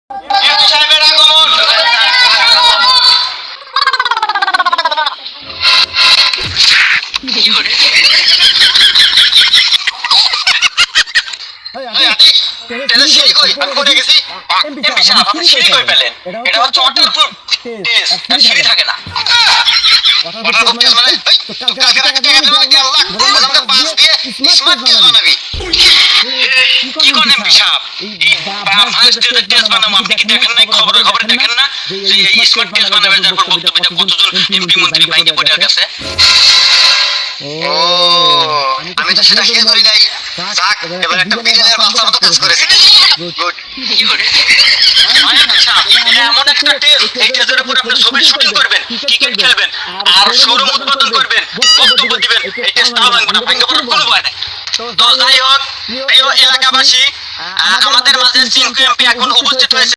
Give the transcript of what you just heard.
MP সাহেবের আগমন। MP সাহেব আপনি সিঁড়ি কই পেলেন? এটা হচ্ছে ওয়াটারপ্রুফ টেস্ট, সিঁড়ি থাকে না। ওয়াটারপ্রুফ টেস্ট মানে কালকে টাকা দিলাম আমাকে পাস দিয়ে স্মার্ট টেস্ট বানাবি। কি কোন এমপি সাহেব এই ফার্স্ট টেস্ট বানাবো? আপনি কি দেখেন নাই? খবরে দেখেন না যে এই স্মার্ট টেস্ট বানাবে, তারপর বক্তব্যটা কতজন এমপি মন্ত্রী বাইকে পড়ে গেছে। ও আমি তো সেটা খেয়াল করি নাই। যাক, এবার একটা বিড়ালের বাচ্চার মতো কাজ করেছি। গুড। এমন একটা টেস্ট, এই টেস্টের উপর আপনি ছবির শুটিং করবেন, ক্রিকেট খেলবেন, আর শোরুম উদ্বোধন করবেন, বক্তব্য দিবেন। এই টেস্ট তাও ভাঙবে না, ভাঙবে কোনো ভয় নাই। তো যাই হোক, প্রিয় এলাকাবাসী, আমাদের মাঝে চিঙ্কু এমপি এখন উপস্থিত হয়েছে।